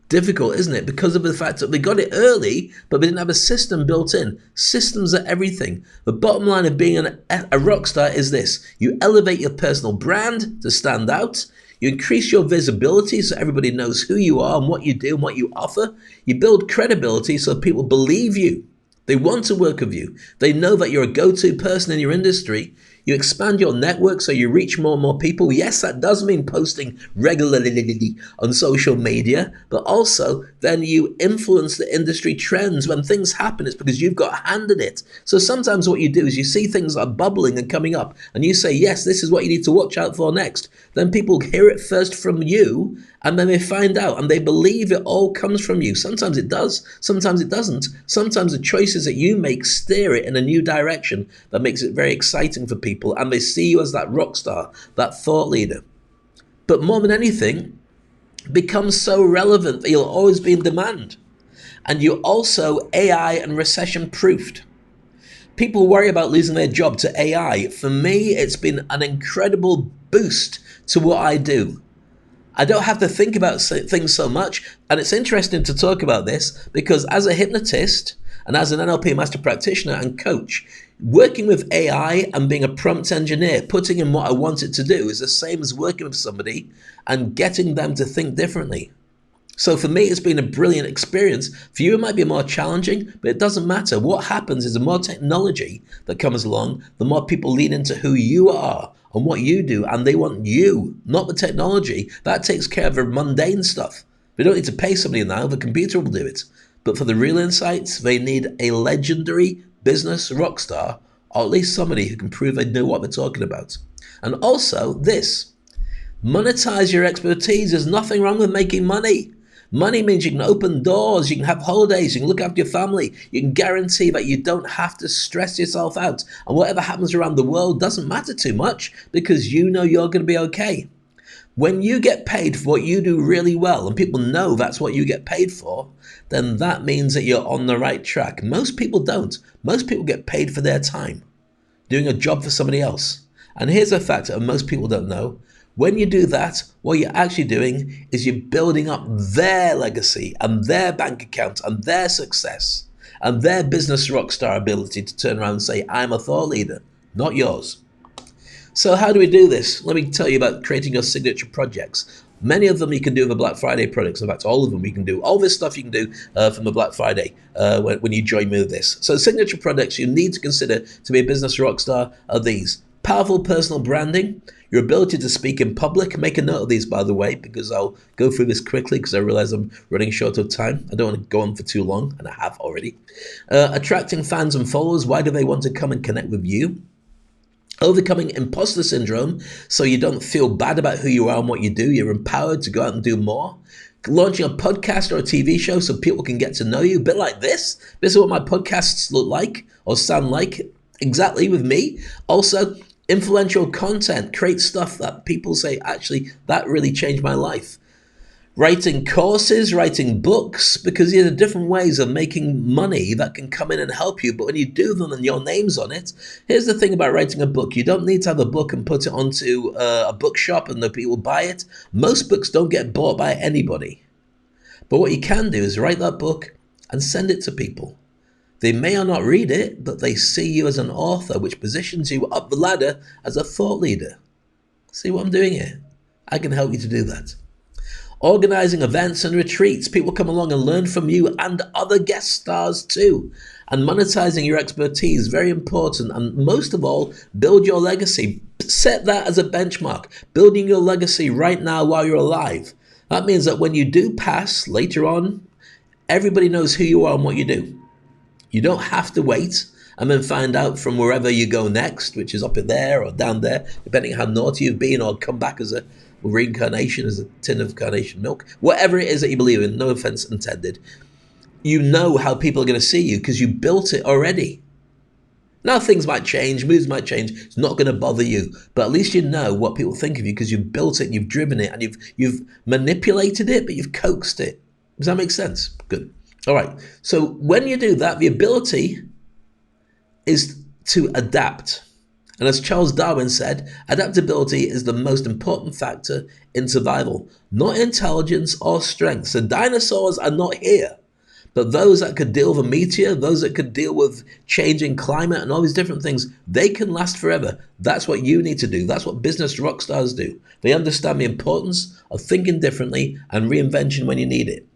Speaker 1: Difficult, isn't it? Because of the fact that they got it early, but they didn't have a system built in. Systems are everything. The bottom line of being a rock star is this. You elevate your personal brand to stand out. You increase your visibility so everybody knows who you are and what you do and what you offer. You build credibility so people believe you. They want to work with you. They know that you're a go-to person in your industry. You expand your network so you reach more and more people. Yes, that does mean posting regularly on social media, but also then you influence the industry trends. When things happen, it's because you've got a hand in it. So sometimes what you do is you see things are bubbling and coming up, and you say, yes, this is what you need to watch out for next. Then people hear it first from you, and then they find out, and they believe it all comes from you. Sometimes it does, sometimes it doesn't. Sometimes the choices that you make steer it in a new direction that makes it very exciting for people, and they see you as that rock star, that thought leader. But more than anything, becomes so relevant that you'll always be in demand. And you're also AI and recession proofed. People worry about losing their job to AI. For me, it's been an incredible boost to what I do. I don't have to think about things so much. And it's interesting to talk about this because as a hypnotist and as an NLP master practitioner and coach, working with AI and being a prompt engineer, putting in what I want it to do is the same as working with somebody and getting them to think differently. So for me, it's been a brilliant experience. For you, it might be more challenging, but it doesn't matter. What happens is the more technology that comes along, the more people lean into who you are and what you do, and they want you, not the technology. That takes care of the mundane stuff. They don't need to pay somebody now, the computer will do it. But for the real insights, they need a legendary business rock star, or at least somebody who can prove they know what they're talking about. And also this, monetize your expertise. There's nothing wrong with making money. Money means you can open doors, you can have holidays, you can look after your family, you can guarantee that you don't have to stress yourself out. And whatever happens around the world doesn't matter too much because you know you're going to be okay. When you get paid for what you do really well and people know that's what you get paid for, then that means that you're on the right track. Most people don't. Most people get paid for their time, doing a job for somebody else. And here's a fact that most people don't know. When you do that, what you're actually doing is you're building up their legacy and their bank account and their success and their business rock star ability to turn around and say, I'm a thought leader, not yours. So how do we do this? Let me tell you about creating your signature projects. Many of them you can do with the Black Friday products. In fact, all of them you can do. All this stuff you can do from the Black Friday when you join me with this. So signature products you need to consider to be a business rock star are these. Powerful personal branding, your ability to speak in public. Make a note of these, by the way, because I'll go through this quickly because I realize I'm running short of time. I don't want to go on for too long, and I have already. Attracting fans and followers. Why do they want to come and connect with you? Overcoming imposter syndrome, so you don't feel bad about who you are and what you do. You're empowered to go out and do more. Launching a podcast or a TV show so people can get to know you. A bit like this. This is what my podcasts look like or sound like exactly with me. Also, influential content. Create stuff that people say, actually, that really changed my life. writing courses, writing books, because there are different ways of making money that can come in and help you. But when you do them and your name's on it, here's the thing about writing a book. You don't need to have a book and put it onto a bookshop and the people buy it. Most books don't get bought by anybody. But what you can do is write that book and send it to people. They may or not read it, but they see you as an author, which positions you up the ladder as a thought leader. See what I'm doing here? I can help you to do that. Organizing events and retreats. People come along and learn from you and other guest stars too. And monetizing your expertise, very important. And most of all, build your legacy. Set that as a benchmark. Building your legacy right now while you're alive. That means that when you do pass later on, everybody knows who you are and what you do. You don't have to wait and then find out from wherever you go next, which is up in there or down there, depending on how naughty you've been, or come back as a reincarnation, as a tin of carnation milk. Whatever it is that you believe in, no offense intended. You know how people are going to see you because you built it already. Now things might change, moods might change. It's not going to bother you, but at least you know what people think of you because you've built it, and you've driven it, and you've manipulated it, but you've coaxed it. Does that make sense? Good. All right. So when you do that, the ability is to adapt. And as Charles Darwin said, adaptability is the most important factor in survival, not intelligence or strength. So dinosaurs are not here, but those that could deal with a meteor, those that could deal with changing climate and all these different things, they can last forever. That's what you need to do. That's what business rock stars do. They understand the importance of thinking differently and reinvention when you need it.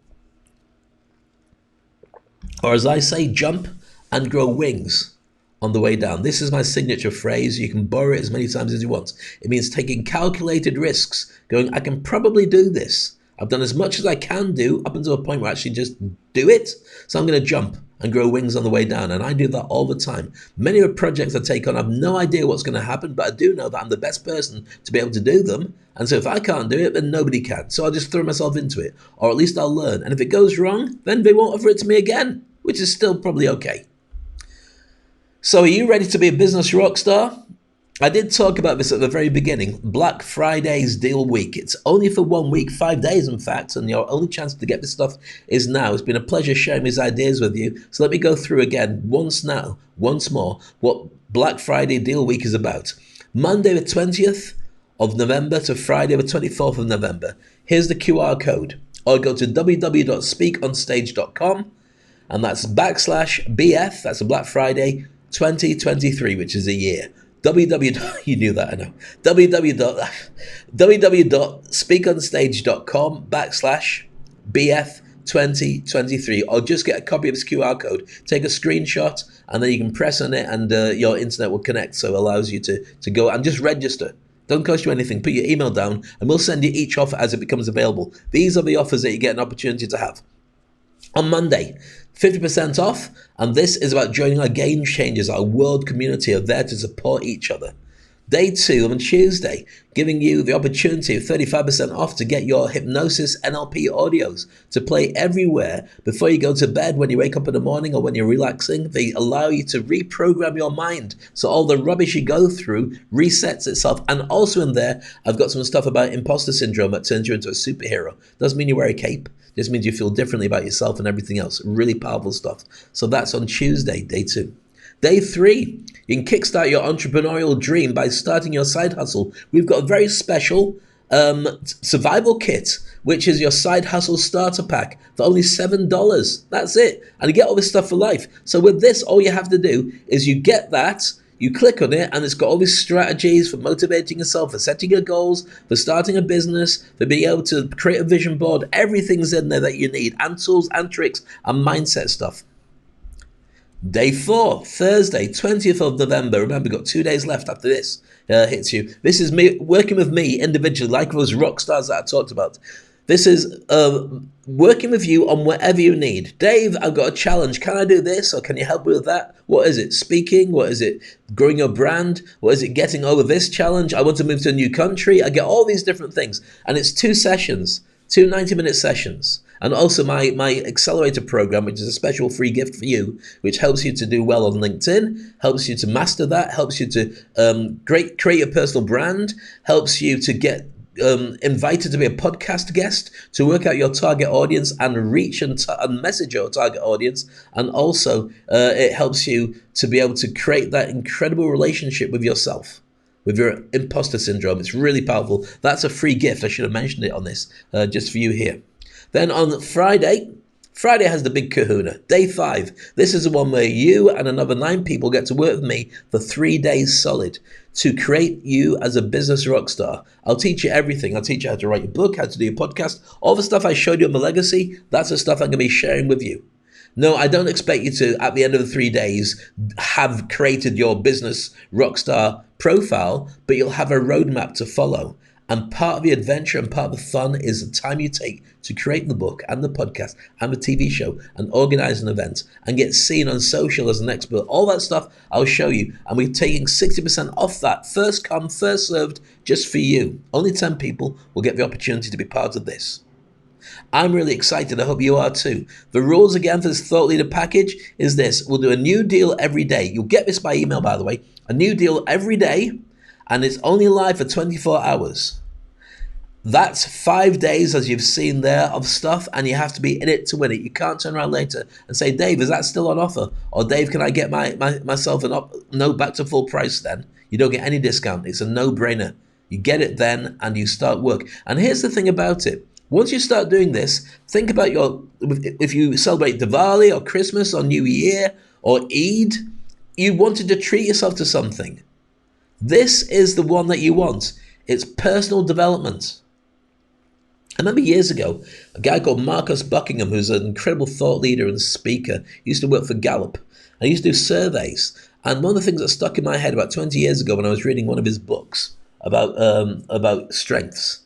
Speaker 1: Or as I say, jump and grow wings on the way down. This is my signature phrase. You can borrow it as many times as you want. It means taking calculated risks, going, I can probably do this. I've done as much as I can do up until a point where I actually just do it. So I'm going to jump and grow wings on the way down. And I do that all the time. Many of the projects I take on, I have no idea what's going to happen, but I do know that I'm the best person to be able to do them. And so if I can't do it, then nobody can. So I'll just throw myself into it, or at least I'll learn. And if it goes wrong, then they won't offer it to me again, which is still probably okay. So are you ready to be a business rock star? I did talk about this at the very beginning. Black Friday's deal week. It's only for 1 week, 5 days in fact, and your only chance to get this stuff is now. It's been a pleasure sharing these ideas with you. So let me go through again once more, what Black Friday deal week is about. Monday the 20th of November to Friday the 24th of November. Here's the QR code. Or go to www.speakonstage.com, and that's /BF, that's a Black Friday 2023, which is a year. You knew that, I know. www.speakonstage.com /BF 2023, or just get a copy of this QR code, take a screenshot, and then you can press on it, and your internet will connect, so it allows you to go and just register. Don't cost you anything. Put your email down, and we'll send you each offer as it becomes available. These are the offers that you get an opportunity to have. On Monday, 50% off, and this is about joining our Game Changers, our world community are there to support each other. Day 2 on Tuesday, giving you the opportunity of 35% off to get your hypnosis NLP audios to play everywhere before you go to bed, when you wake up in the morning, or when you're relaxing. They allow you to reprogram your mind, so all the rubbish you go through resets itself. And also in there, I've got some stuff about imposter syndrome that turns you into a superhero. Doesn't mean you wear a cape. Just means you feel differently about yourself and everything else. Really powerful stuff. So that's on Tuesday, day 2. Day 3, you can kickstart your entrepreneurial dream by starting your side hustle. We've got a very special survival kit, which is your side hustle starter pack for only $7. That's it. And you get all this stuff for life. So with this, all you have to do is you get that, you click on it, and it's got all these strategies for motivating yourself, for setting your goals, for starting a business, for being able to create a vision board. Everything's in there that you need, and tools and tricks and mindset stuff. Day 4, Thursday, 20th of November. Remember, we've got 2 days left after this hits you. This is me working with me individually, like those rock stars that I talked about. This is working with you on whatever you need. Dave, I've got a challenge. Can I do this, or can you help me with that? What is it? Speaking? What is it? Growing your brand? What is it? Getting over this challenge? I want to move to a new country. I get all these different things. And it's 2 sessions, 2 90-minute sessions. And also my accelerator program, which is a special free gift for you, which helps you to do well on LinkedIn, helps you to master that, helps you to create your personal brand, helps you to get invited to be a podcast guest to work out your target audience and reach and message your target audience. And also it helps you to be able to create that incredible relationship with yourself, with your imposter syndrome. It's really powerful. That's a free gift. I should have mentioned it on this, just for you here. Then on Friday has the big kahuna, day 5. This is the one where you and another 9 people get to work with me for 3 days solid to create you as a business rock star. I'll teach you everything. I'll teach you how to write your book, how to do your podcast, all the stuff I showed you on the legacy. That's the stuff I'm going to be sharing with you. No, I don't expect you to, at the end of the 3 days, have created your business rockstar profile, but you'll have a roadmap to follow. And part of the adventure and part of the fun is the time you take to create the book and the podcast and the TV show and organize an event and get seen on social as an expert. All that stuff I'll show you. And we're taking 60% off that. First come, first served, just for you. Only 10 people will get the opportunity to be part of this. I'm really excited. I hope you are too. The rules again for this Thought Leader package is this. We'll do a new deal every day. You'll get this by email, by the way. A new deal every day. And it's only live for 24 hours. That's 5 days, as you've seen there, of stuff, and you have to be in it to win it. You can't turn around later and say, Dave, is that still on offer? Or Dave, can I get myself no, back to full price then? You don't get any discount. It's a no-brainer. You get it then and you start work. And here's the thing about it. Once you start doing this, think about if you celebrate Diwali or Christmas or New Year or Eid, you wanted to treat yourself to something. This is the one that you want. It's personal development. I remember years ago, a guy called Marcus Buckingham, who's an incredible thought leader and speaker, he used to work for Gallup. I used to do surveys. And one of the things that stuck in my head about 20 years ago when I was reading one of his books about strengths,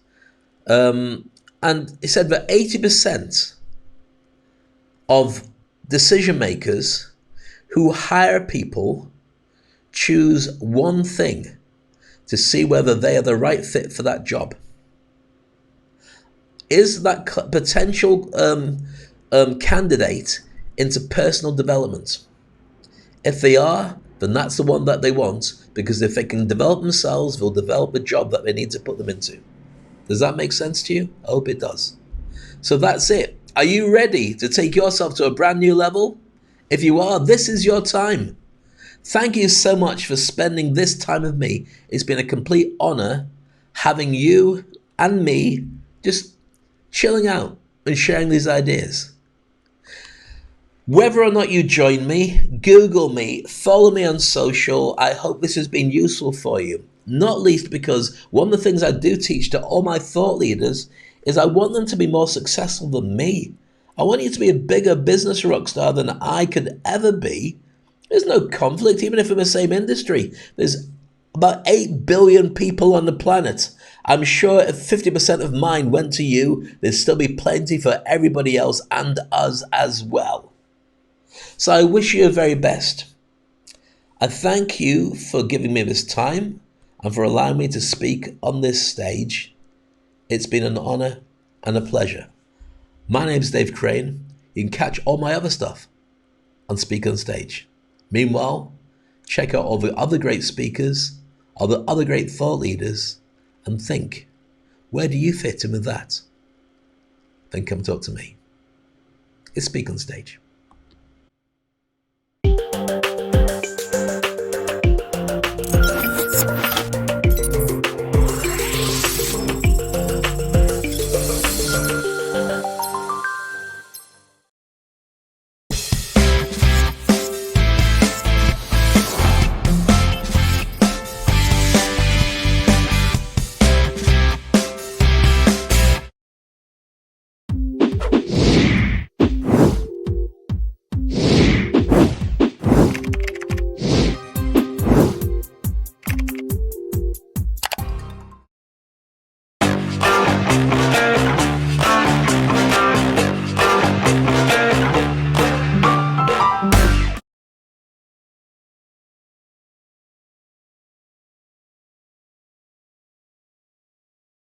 Speaker 1: and he said that 80% of decision makers who hire people choose one thing to see whether they are the right fit for that job. Is that potential candidate into personal development? If they are, then that's the one that they want, because if they can develop themselves, they'll develop the job that they need to put them into. Does that make sense to you? I hope it does. So that's it. Are you ready to take yourself to a brand new level? If you are, this is your time. Thank you so much for spending this time with me. It's been a complete honor having you and me just chilling out and sharing these ideas. Whether or not you join me, Google me, follow me on social. I hope this has been useful for you. Not least because one of the things I do teach to all my thought leaders is I want them to be more successful than me. I want you to be a bigger business rock star than I could ever be. There's no conflict, even if we're in the same industry. There's about 8 billion people on the planet. I'm sure if 50% of mine went to you, there'd still be plenty for everybody else and us as well. So I wish you the very best. I thank you for giving me this time and for allowing me to speak on this stage. It's been an honor and a pleasure. My name's Dave Crane. You can catch all my other stuff on Speak on Stage. Meanwhile, check out all the other great speakers, all the other great thought leaders, and think, where do you fit in with that? Then come talk to me. It's Speak on Stage.